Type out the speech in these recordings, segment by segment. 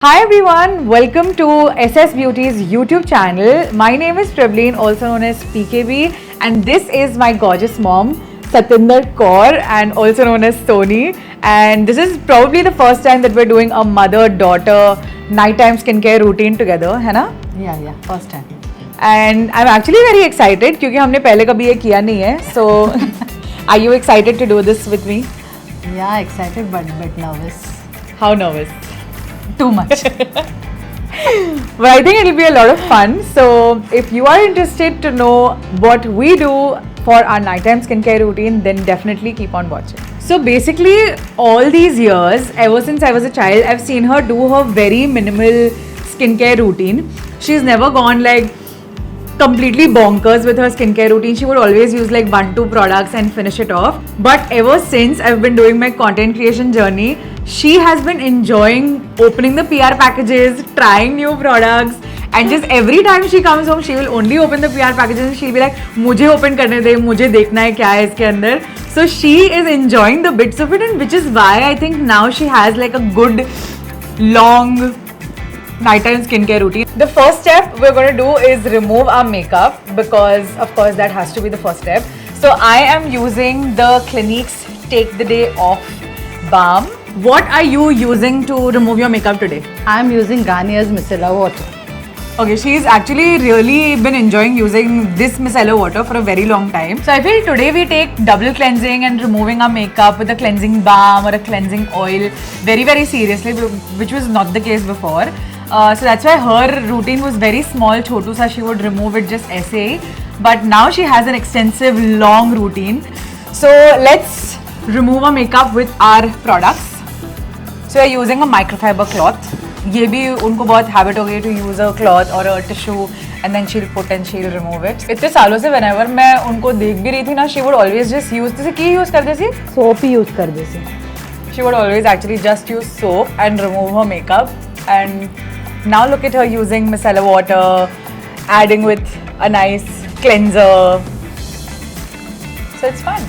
Hi everyone, welcome to SS Beauty's YouTube channel. My name is Prableen, also known as PKB, and this is my gorgeous mom, Satinder Kaur, and also known as Sony. And this is probably the first time that we're doing a mother-daughter nighttime skincare routine together, है ना? Yeah, first time. And I'm actually very excited क्योंकि हमने पहले कभी ये किया नहीं है. So, are you excited to do this with me? Yeah, excited but bit nervous. How nervous? Too much. But I think it'll be a lot of fun. So if you are interested to know what we do for our nighttime skincare routine, then definitely keep on watching. So basically, all these years, ever since I was a child, I've seen her do her very minimal skincare routine. She's never gone like completely bonkers with her skincare routine. She would always use like 1-2 products and finish it off. But ever since I've been doing my content creation journey, she has been enjoying opening the PR packages, trying new products, and just every time she comes home, she will only open the PR packages and she'll be like, मुझे open करने दे, मुझे देखना है क्या है इसके अंदर. So she is enjoying the bits of it, and which is why I think now she has like a good long nighttime skincare routine. The first step we're going to do is remove our makeup, because of course that has to be the first step. So I am using the Clinique's Take the Day Off Balm. What are you using to remove your makeup today? I'm using Garnier's Micellar Water. Okay, she's actually really been enjoying using this micellar water for a very long time. So I feel today we take double cleansing and removing our makeup with a cleansing balm or a cleansing oil very, very seriously, which was not the case before. So that's why her routine was very small, chotu sa, she would remove it just ऐसे. But now she has an extensive long routine. So let's remove our makeup with our products. So we're using a microfiber cloth. ये भी उनको बहुत habit हो गई to use a cloth or a tissue and then she'll put and she'll remove it. इतने सालों से whenever मैं उनको देख भी रही थी ना, she would always just use, जैसे की use करते थी? Soap ही use करते थे. She would always actually just use soap and remove her makeup. And now look at her using micellar water, adding with a nice cleanser. So it's fun.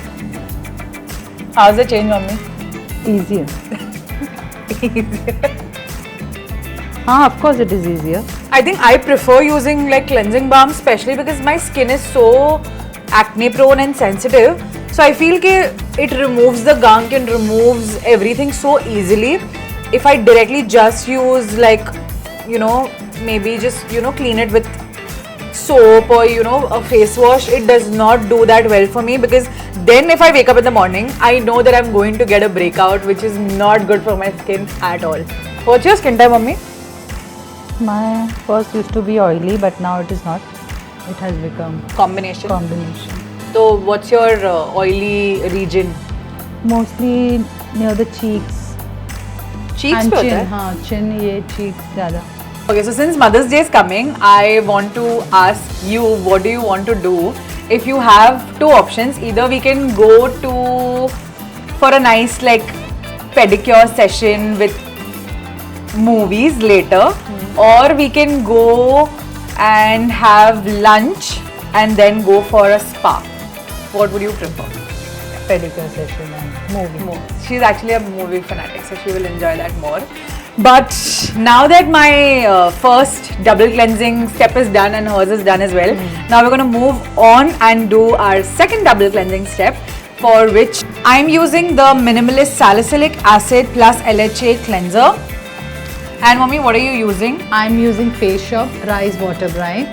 How's the change, mummy? Easier. Of course it is easier. I think I prefer using like cleansing balm, especially because my skin is so acne prone and sensitive. So I feel that it removes the gunk and removes everything so easily. If I directly just use like, you know, maybe just, you know, clean it with soap or, you know, a face wash, it does not do that well for me, because then if I wake up in the morning, I know that I'm going to get a breakout, which is not good for my skin at all. What's your skin type, mummy? My first used to be oily, but now it is not. It has become Combination. So what's your oily region? Mostly near the cheeks. Cheeks and पे होता chin. है? हाँ, chin ये cheeks ज़्यादा. Okay, so since Mother's Day is coming, I want to ask you, what do you want to do? If you have two options, either we can go for a nice like pedicure session with movies later, or we can go and have lunch and then go for a spa. What would you prefer? Pedicure session and movie. She's actually a movie fanatic, so she will enjoy that more. But now that my first double cleansing step is done and hers is done as well, now we're going to move on and do our second double cleansing step, for which I'm using the Minimalist Salicylic Acid plus LHA cleanser. And mommy, what are you using? I'm using Face Shop Rise Water Brine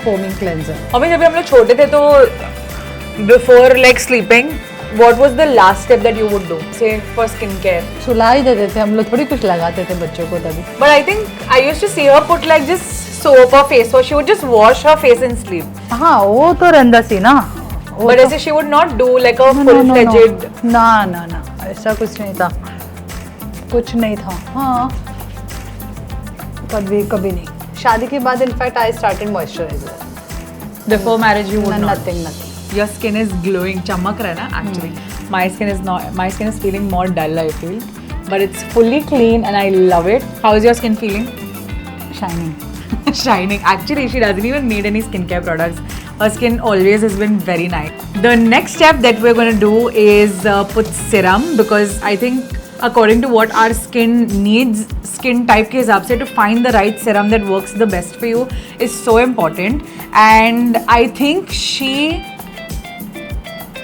Foaming Cleanser. Mommy, जब हम लोग छोटे थे तो before like sleeping, what was the last step that you would do, say for skincare? सुला ही देते थे हम लोग, थोड़ी कुछ लगाते थे बच्चों को तभी. But I think I used to see her put like just soap or face wash. She would just wash her face and sleep. हाँ वो तो रंदा सी ना. But as if she would not do like a full-fledged. ना ऐसा कुछ नहीं था. कुछ नहीं था. हाँ. कभी नहीं. शादी के बाद in fact I started moisturizer. Before marriage you would not. Nothing. Your skin is glowing, चमक रहा है ना actually. My skin is not. My skin is feeling more dull, I feel. But it's fully clean and I love it. How is your skin feeling? Shining. Shining. Actually, she doesn't even need any skincare products. Her skin always has been very nice. The next step that we're going to do is put serum, because I think according to what our skin needs, skin type के हिसाब से, to find the right serum that works the best for you is so important. And I think she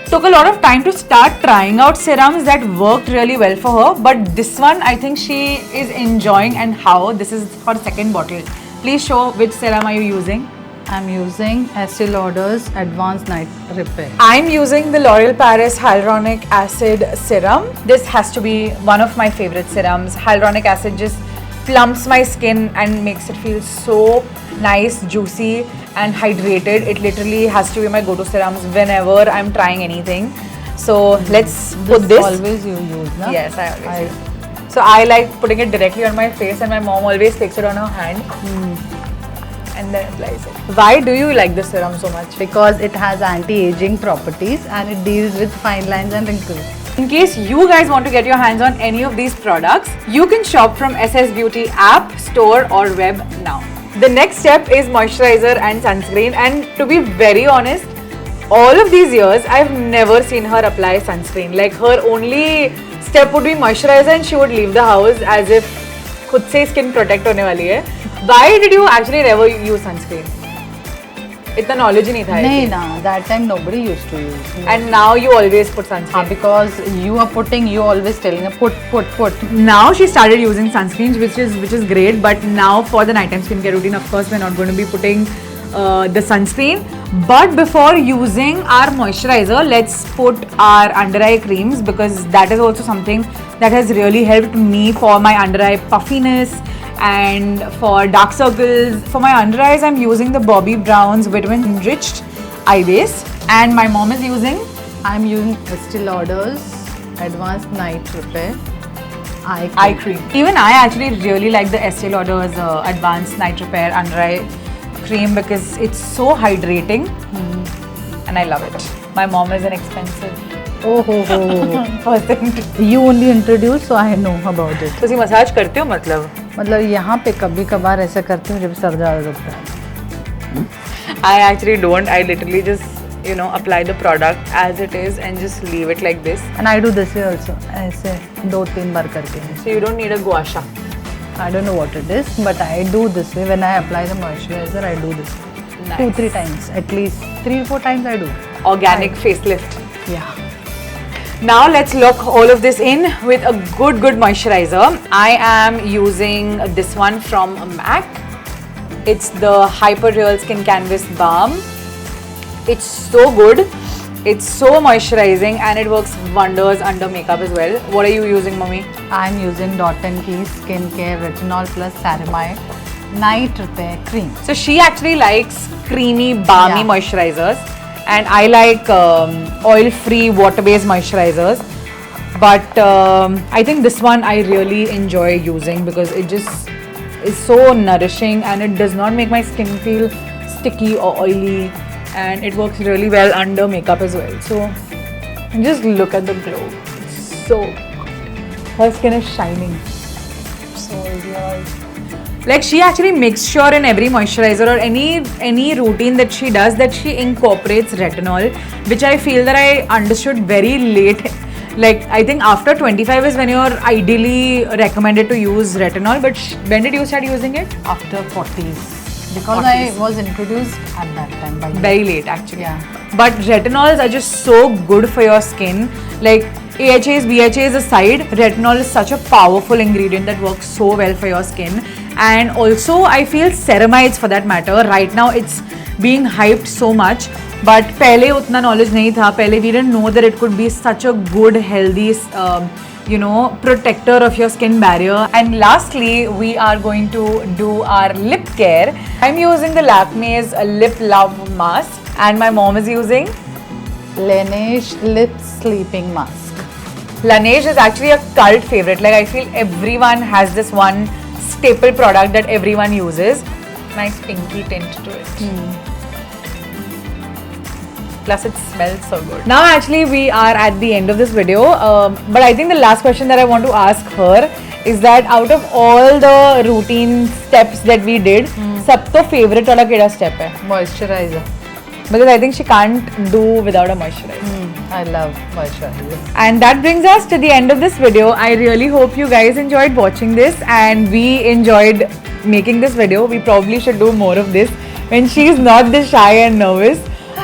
took a lot of time to start trying out serums that worked really well for her, but this one I think she is enjoying. And how? This is her second bottle. Please show which serum are you using. I'm using Estee Lauder's Advanced Night Repair. I'm using the L'Oreal Paris Hyaluronic Acid Serum. This has to be one of my favorite serums. Hyaluronic acid just plumps my skin and makes it feel so nice, juicy and hydrated. It literally has to be my go-to serums whenever I'm trying anything. So let's put this. Always you use, no? Yes, I always use. So I like putting it directly on my face, and my mom always takes it on her hand and then applies it. Why do you like this serum so much? Because it has anti-aging properties and it deals with fine lines and wrinkles. In case you guys want to get your hands on any of these products, you can shop from SS Beauty app, store or web now. The next step is moisturizer and sunscreen, and to be very honest, all of these years I've never seen her apply sunscreen. Like, her only step would be moisturizer and she would leave the house as if खुद से skin protect होने वाली है. Why did you actually never use sunscreen? इतना knowledge ही नहीं था. नहीं ना, that time nobody used to use. And now you always put sunscreen. Because you are putting, you always telling her put. Now she started using sunscreens, which is great. But now for the nighttime skincare routine, of course, we're not going to be putting the sunscreen. But before using our moisturizer, let's put our under eye creams, because that is also something that has really helped me for my under eye puffiness and for dark circles. For my under eyes, I'm using the Bobbi Brown's vitamin enriched eye base, and my mom is using. I'm using Estee Lauder's Advanced Night Repair eye cream. Even I actually really like the Estee Lauder's Advanced Night Repair under eye cream because it's so hydrating and I love it. My mom is an expensive person. You only introduced, so I know about it. तुसी massage करते हो मतलब यहाँ पे कभी कभार ऐसा करती हूँ जब सर ज़्यादा दुखता है. I actually don't. I literally just apply the product as it is and just leave it like this. And I do this way also. ऐसे 2-3 बार करके. So you don't need a gua sha. I don't know what it is, but I do this way. When I apply the moisturizer, I do this way. Nice. 2-3 times, at least 3-4 times I do. Organic facelift. Yeah. Now let's lock all of this in with a good moisturizer. I am using this one from MAC. It's the Hyper Real Skin Canvas Balm. It's so good. It's so moisturizing and it works wonders under makeup as well. What are you using, Mommy? I'm using Dot & Key Skincare Retinol Plus Ceramide Night Repair Cream. So she actually likes creamy, balmy moisturizers, and I like oil-free, water-based moisturizers. But I think this one I really enjoy using because it just is so nourishing and it does not make my skin feel sticky or oily, and it works really well under makeup as well. So just look at the glow. So her skin is shining. So is yours. Like, she actually makes sure in every moisturizer or any routine that she does that she incorporates retinol, which I feel that I understood very late. Like, I think after 25 is when you're ideally recommended to use retinol. But when did you start using it? After 40s. Because 40s. I was introduced at that time. Very late actually. Yeah. But retinols are just so good for your skin. Like, AHAs, BHAs aside, retinol is such a powerful ingredient that works so well for your skin. And also, I feel ceramides for that matter. Right now, it's being hyped so much. But pehle utna knowledge nahi tha. Pehle we didn't know that it could be such a good, healthy, protector of your skin barrier. And lastly, we are going to do our lip care. I'm using the Lakme's Lip Love Mask, and my mom is using Laneige Lip Sleeping Mask. Laneige is actually a cult favorite. Like, I feel everyone has this one staple product that everyone uses. Nice pinky tint to it. Plus it smells so good. Now actually we are at the end of this video, but I think the last question that I want to ask her is that out of all the routine steps that we did, sabto favorite wala keda step hai? Moisturizer. Because I think she can't do without a moisturizer. I love moisturizer. And that brings us to the end of this video. I really hope you guys enjoyed watching this and we enjoyed making this video. We probably should do more of this when she's not this shy and nervous.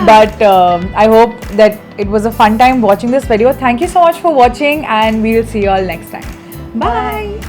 But I hope that it was a fun time watching this video. Thank you so much for watching and we'll see you all next time. Bye.